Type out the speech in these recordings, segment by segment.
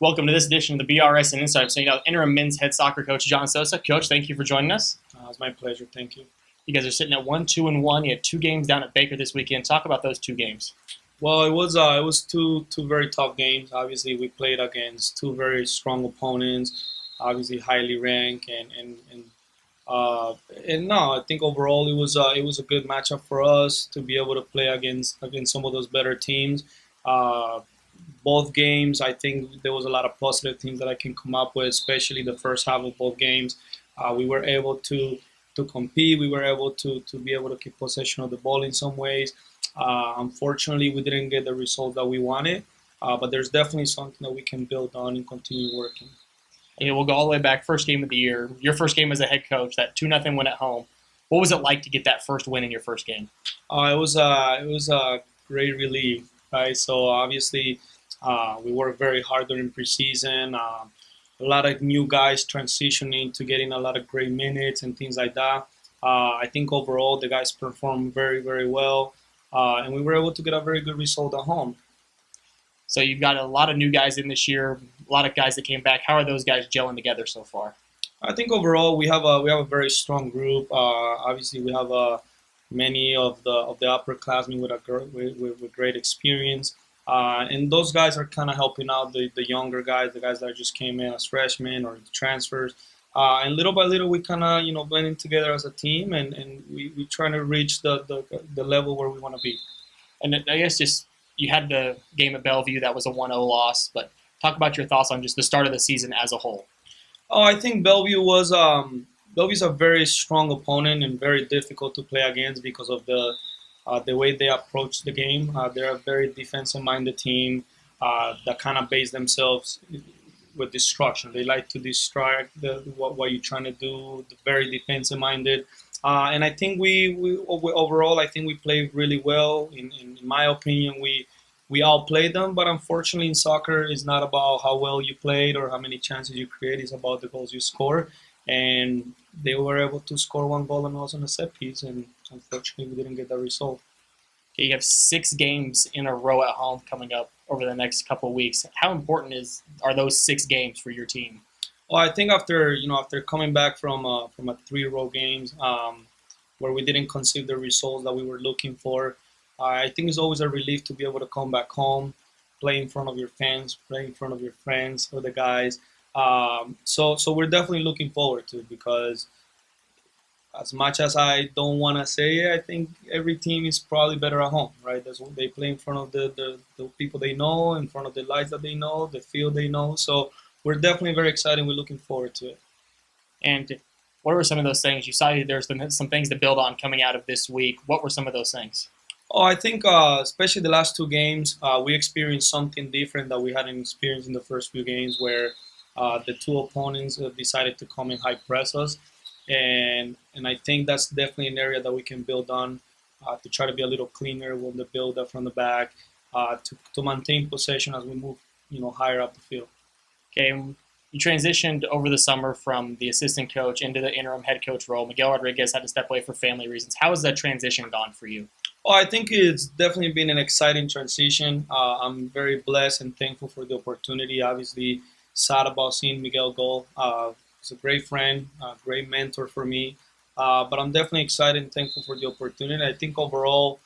Welcome to this edition of the BRSN Insider. So, Interim men's head soccer coach John Sosa. Coach, thank you for joining us. It's my pleasure. Thank you. You guys are sitting at 1-2-1. You had 2 games down at Baker this weekend. Talk about those 2 games. Well, it was two very tough games. Obviously, we played against 2 very strong opponents. Obviously, highly ranked, and no, I think overall it was a good matchup for us to be able to play against some of those better teams. Both games, I think there was a lot of positive things that I can come up with, especially the first half of both games. We were able to compete. We were able to be able to keep possession of the ball in some ways. Unfortunately, we didn't get the result that we wanted, but there's definitely something that we can build on and continue working. Yeah, we'll go all the way back. First game of the year. Your first game as a head coach, that 2-0 win at home. What was it like to get that first win in your first game? It was a great relief, right? So obviously, we worked very hard during preseason. A lot of new guys transitioning to getting a lot of great minutes and things like that. I think overall the guys performed very, very well, and we were able to get a very good result at home. So you've got a lot of new guys in this year, a lot of guys that came back. How are those guys gelling together so far? I think overall we have a very strong group. Obviously, we have many of the upperclassmen with great experience. And those guys are kind of helping out the younger guys, the guys that just came in as freshmen or transfers. And little by little, we kind of blending together as a team, and we trying to reach the level where we want to be. And I guess just you had the game at Bellevue that was a 1-0 loss, but talk about your thoughts on just the start of the season as a whole. Oh, I think Bellevue's a very strong opponent and very difficult to play against because of the way they approach the game. They're a very defensive-minded team that kind of base themselves with destruction. They like to distract what you're trying to do. They're very defensive-minded. And I think we overall, I think we played really well. In my opinion, we outplayed them. But unfortunately, in soccer, it's not about how well you played or how many chances you create. It's about the goals you score. And they were able to score 1 goal and also on a set piece. And unfortunately, we didn't get that result. Okay, you have 6 games in a row at home coming up over the next couple of weeks. How important are those 6 games for your team? Well, I think after coming back from a 3-row games where we didn't conceive the results that we were looking for, I think it's always a relief to be able to come back home, play in front of your fans, play in front of your friends or the guys. So we're definitely looking forward to it because as much as I don't want to say it, I think every team is probably better at home, right? That's what they play in front of the people they know, in front of the lights that they know, the field they know. So we're definitely very excited. We're looking forward to it. And what were some of those things? You saw there's some things to build on coming out of this week. What were some of those things? Oh, I think especially the last 2 games, we experienced something different that we hadn't experienced in the first few games where the 2 opponents decided to come and high press us. And I think that's definitely an area that we can build on to try to be a little cleaner with the build up from the back to maintain possession as we move higher up the field. Okay, you transitioned over the summer from the assistant coach into the interim head coach role. Miguel Rodriguez had to step away for family reasons. How has that transition gone for you? Oh, I think it's definitely been an exciting transition. I'm very blessed and thankful for the opportunity. Obviously, sad about seeing Miguel go. He's a great friend, a great mentor for me. But I'm definitely excited and thankful for the opportunity. I think overall,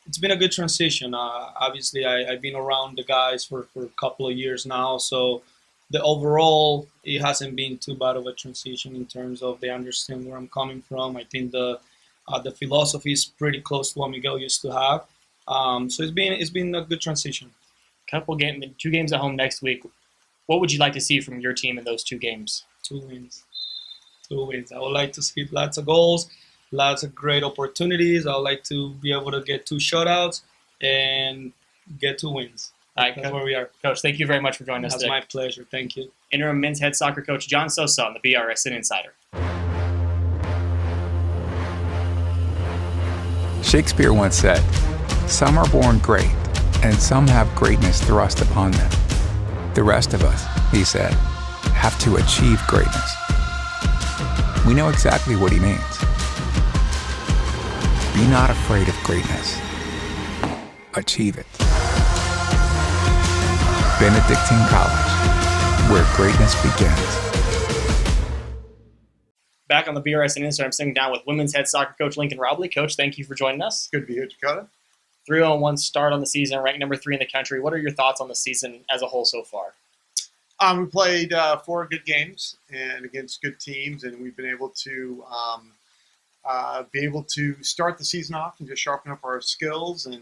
it's been a good transition. Obviously, I've been around the guys for a couple of years now. So the overall, it hasn't been too bad of a transition in terms of they understand where I'm coming from. I think the philosophy is pretty close to what Miguel used to have. So it's been a good transition. 2 games at home next week. What would you like to see from your team in those 2 games? 2 wins. 2 wins. I would like to see lots of goals, lots of great opportunities. I would like to be able to get 2 shutouts and get 2 wins. All right, That's where we are. Coach, thank you very much for joining us today. That's my pleasure. Thank you. Interim men's head soccer coach John Sosa on the BRSN Insider. Shakespeare once said, "Some are born great, and some have greatness thrust upon them. The rest of us," he said, "have to achieve greatness." We know exactly what he means. Be not afraid of greatness. Achieve it. Benedictine College, where greatness begins. Back on the BRSN Insider, I'm sitting down with women's head soccer coach Lincoln Roblee. Coach, thank you for joining us. Good to be here, Dakota. 3-1 start on the season, ranked number 3 in the country. What are your thoughts on the season as a whole so far? We played 4 good games and against good teams, and we've been able to start the season off and just sharpen up our skills and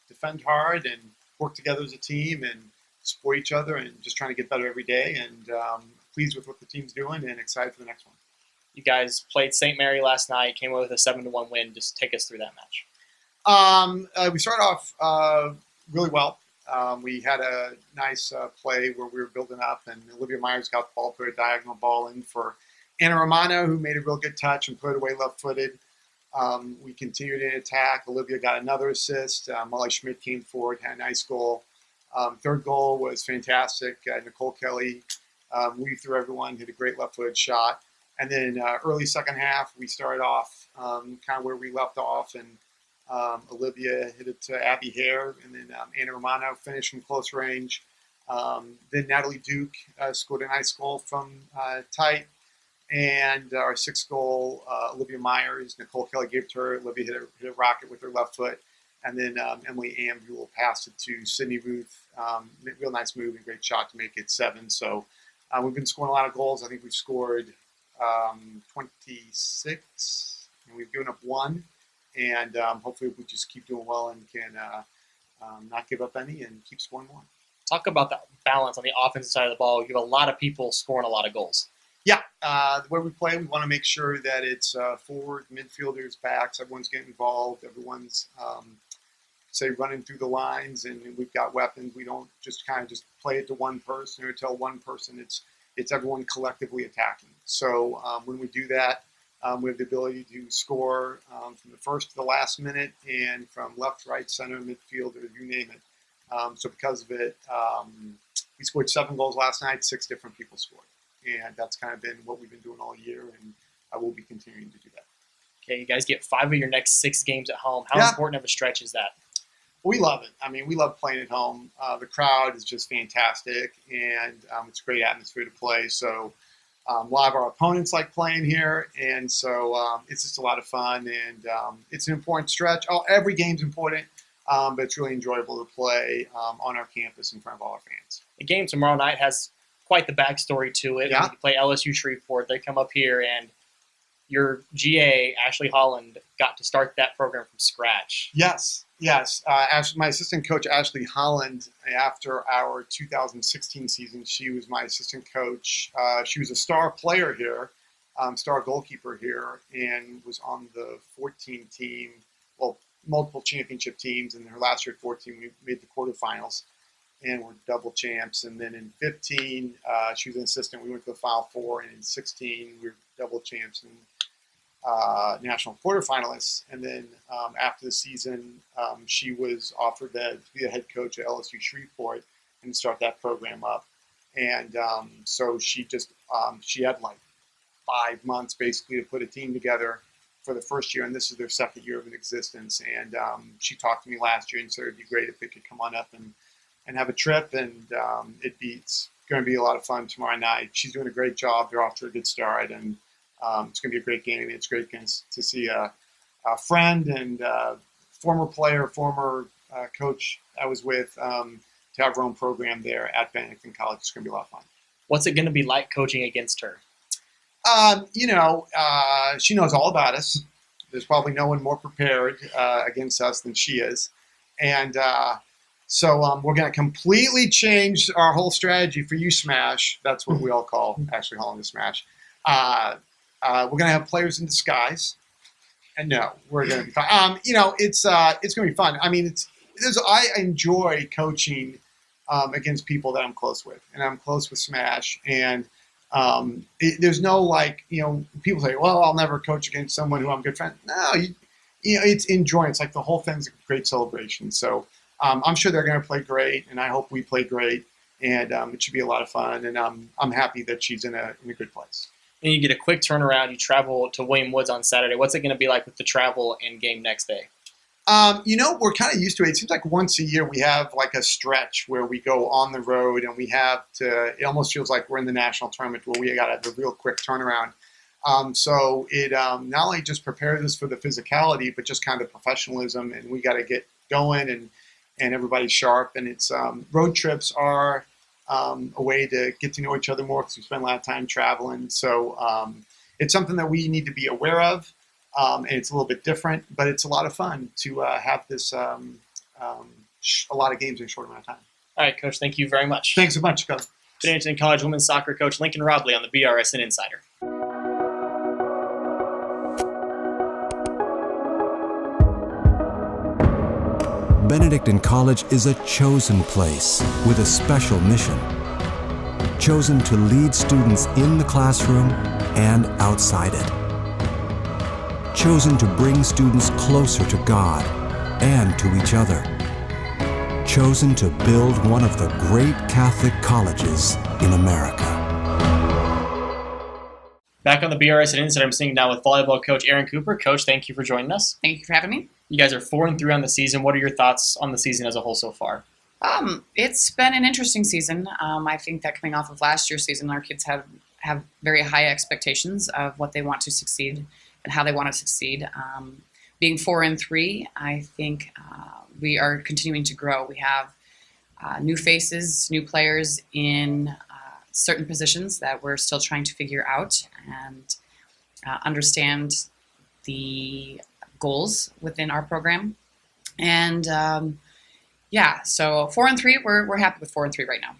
defend hard and work together as a team and support each other and just trying to get better every day. And pleased with what the team's doing and excited for the next one. You guys played St. Mary last night, came away with a 7-1 win. Just take us through that match. We started off really well. We had a nice play where we were building up, and Olivia Myers got the ball, put a diagonal ball in for Anna Romano, who made a real good touch and put it away left-footed. We continued in attack. Olivia got another assist. Molly Schmidt came forward, had a nice goal. Third goal was fantastic. Nicole Kelly weaved through everyone, hit a great left-footed shot. And then early second half, we started off kind of where we left off, and Olivia hit it to Abby Hare, and then Anna Romano finished from close range. Then Natalie Duke scored a nice goal from tight. And our 6th goal, Olivia Myers, Nicole Kelly gave it to her. Olivia hit a rocket with her left foot. And then Emily Ambule passed it to Sydney Ruth. Real nice move and great shot to make it 7. So we've been scoring a lot of goals. I think we've scored 26, and we've given up 1. And hopefully we just keep doing well and can not give up any and keep scoring more. Talk about the balance on the offensive side of the ball. You have a lot of people scoring a lot of goals. Yeah, the way we play, we want to make sure that it's forward, midfielders, backs, everyone's getting involved, everyone's, running through the lines, and we've got weapons. We don't just kind of just play it to one person or tell one person. It's everyone collectively attacking. So when we do that, we have the ability to score from the first to the last minute and from left, right, center, midfield, or you name it. So because of it, we scored 7 goals last night, 6 different people scored. And that's kind of been what we've been doing all year, and I will be continuing to do that. Okay, you guys get 5 of your next 6 games at home. How important of a stretch is that? We love it. I mean, we love playing at home. The crowd is just fantastic, and it's a great atmosphere to play. So a lot of our opponents like playing here, and so it's just a lot of fun, and it's an important stretch. Every game's important, but it's really enjoyable to play on our campus in front of all our fans. The game tomorrow night has quite the backstory to it. Yeah. You play LSU Shreveport. They come up here, and your GA, Ashley Holland, got to start that program from scratch. Yes. My assistant coach, Ashley Holland, after our 2016 season, she was my assistant coach. She was a star player here, star goalkeeper here, and was on the 14 team, multiple championship teams. And her last year at 14, we made the quarterfinals. And we're double champs. And then in 15, she was an assistant. We went to the Final Four. And in 16, we were double champs and national quarterfinalists. And then after the season, she was offered to be the head coach at LSU Shreveport and start that program up. And so she just she had like 5 months basically to put a team together for the first year. And this is their second year of an existence. And she talked to me last year and said it'd be great if they could come on up and have a trip, and it's going to be a lot of fun tomorrow night. She's doing a great job. They're off to a good start, and it's going to be a great game. It's great to see a friend and former player, former coach I was with to have her own program there at Benedictine College. It's going to be a lot of fun. What's it going to be like coaching against her? She knows all about us. There's probably no one more prepared against us than she is, and so we're going to completely change our whole strategy for you, Smash. That's what we all call Ashley Holland the Smash. We're going to have players in disguise. And no, we're going to be fine. It's going to be fun. I mean, I enjoy coaching against people that I'm close with. And I'm close with Smash. And there's no people say, well, I'll never coach against someone who I'm good friends. No, it's enjoying. It's like the whole thing's a great celebration. So I'm sure they're going to play great, and I hope we play great, and it should be a lot of fun. And I'm happy that she's in a good place. And you get a quick turnaround. You travel to William Woods on Saturday. What's it going to be like with the travel and game next day? We're kind of used to it. It seems like once a year we have like a stretch where we go on the road and we have to, it almost feels like we're in the national tournament where we got to have a real quick turnaround. So it not only just prepares us for the physicality, but just kind of professionalism, and we got to get going and everybody's sharp. And it's road trips are a way to get to know each other more because we spend a lot of time traveling. So it's something that we need to be aware of. And it's a little bit different, but it's a lot of fun to have this a lot of games in a short amount of time. All right, Coach, thank you very much. Thanks so much, Coach. Benedictine College women's soccer coach Lincoln Roblee on the BRSN Insider. Benedictine College is a chosen place with a special mission. Chosen to lead students in the classroom and outside it. Chosen to bring students closer to God and to each other. Chosen to build one of the great Catholic colleges in America. Back on the BRSN Insider, I'm sitting down with volleyball coach Erin Cooper. Coach, thank you for joining us. Thank you for having me. You guys are 4-3 on the season. What are your thoughts on the season as a whole so far? It's been an interesting season. I think that coming off of last year's season, our kids have very high expectations of what they want to succeed and how they want to succeed. Being 4-3, I think we are continuing to grow. We have new faces, new players in certain positions that we're still trying to figure out and understand the goals within our program. And so 4-3, we're happy with 4-3 right now.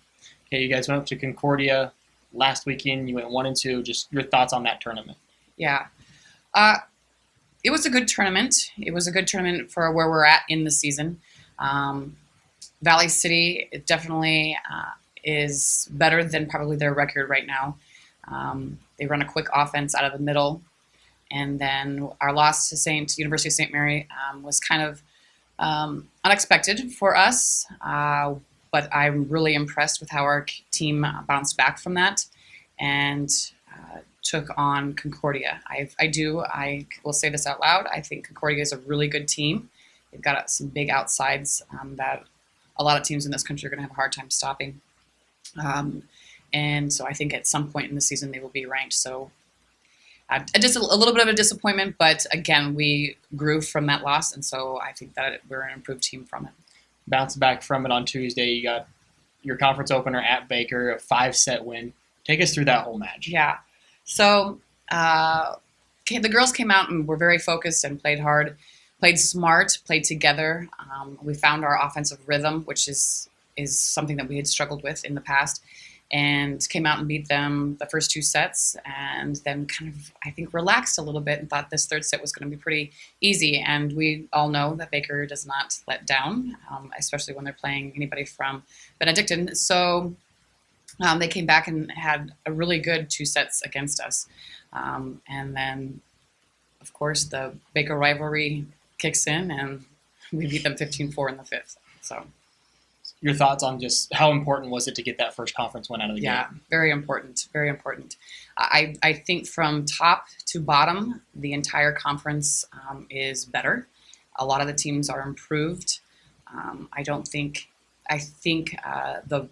Okay, you guys went up to Concordia last weekend. You went 1-2. Just your thoughts on that tournament? Yeah. It was a good tournament. It was a good tournament for where we're at in the season. Valley City, it definitely is better than probably their record right now. They run a quick offense out of the middle. And then our loss to University of St. Mary was kind of unexpected for us. But I'm really impressed with how our team bounced back from that and took on Concordia. I will say this out loud. I think Concordia is a really good team. They've got some big outsides that a lot of teams in this country are going to have a hard time stopping. And so I think at some point in the season they will be ranked. So just a little bit of a disappointment, but again, we grew from that loss, and so I think that we're an improved team from it. Bounced back from it on Tuesday. You got your conference opener at Baker, a 5-set win. Take us through that whole match. Yeah. So the girls came out and were very focused and played hard, played smart, played together. We found our offensive rhythm, which is something that we had struggled with in the past, and came out and beat them the first 2 sets, and then kind of, I think, relaxed a little bit and thought this third set was going to be pretty easy. And we all know that Baker does not let down, especially when they're playing anybody from Benedictine. So they came back and had a really good 2 sets against us. And then, of course, the Baker rivalry kicks in, and we beat them 15-4 in the 5th. So. Your thoughts on just how important was it to get that first conference win out of the game? Yeah, very important, very important. I think from top to bottom, the entire conference is better. A lot of the teams are improved. I think the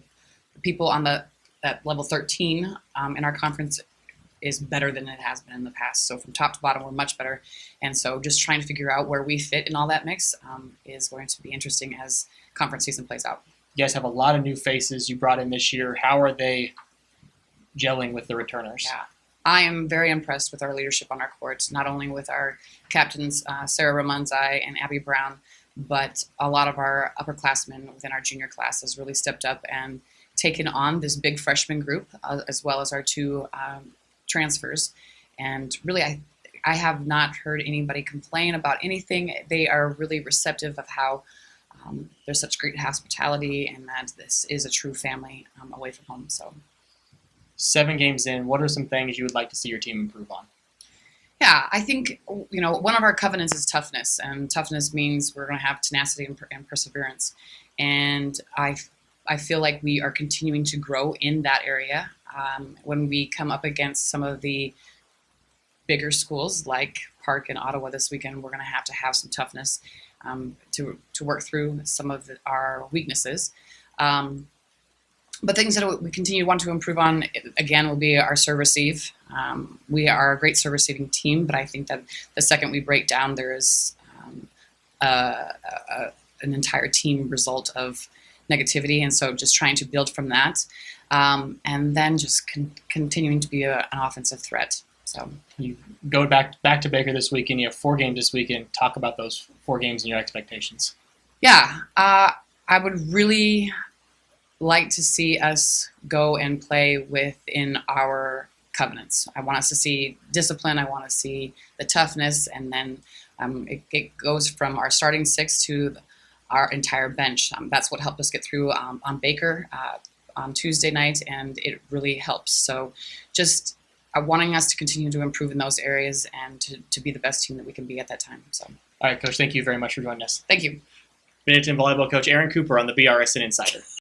people on at level 13 in our conference is better than it has been in the past. So from top to bottom, we're much better. And so just trying to figure out where we fit in all that mix is going to be interesting as conference season plays out. You guys have a lot of new faces you brought in this year. How are they gelling with the returners? Yeah, I am very impressed with our leadership on our court, not only with our captains, Sarah Ramanzai and Abby Brown, but a lot of our upperclassmen within our junior class has really stepped up and taken on this big freshman group, as well as our 2 transfers. And really, I have not heard anybody complain about anything. They are really receptive of how there's such great hospitality and that this is a true family away from home. So 7 games in, what are some things you would like to see your team improve on? Yeah, I think, one of our covenants is toughness, and toughness means we're going to have tenacity and perseverance. And I feel like we are continuing to grow in that area. When we come up against some of the bigger schools like Park and Ottawa this weekend, we're going to have some toughness. to work through some of our weaknesses. But things that we continue to want to improve on, again, will be our serve receive. We are a great serve receiving team, but I think that the second we break down, there is an entire team result of negativity, and so just trying to build from that, and then just continuing to be an offensive threat. So you go back to Baker this weekend. You have 4 games this weekend. Talk about those 4 games and your expectations. Yeah, I would really like to see us go and play within our covenants. I want us to see discipline. I want to see the toughness, and then it goes from our starting 6 to our entire bench. That's what helped us get through on Baker on Tuesday night, and it really helps. So just wanting us to continue to improve in those areas and to be the best team that we can be at that time. So, all right, Coach, thank you very much for joining us. Thank you. Benedictine volleyball coach Erin Cooper on the BRSN Insider.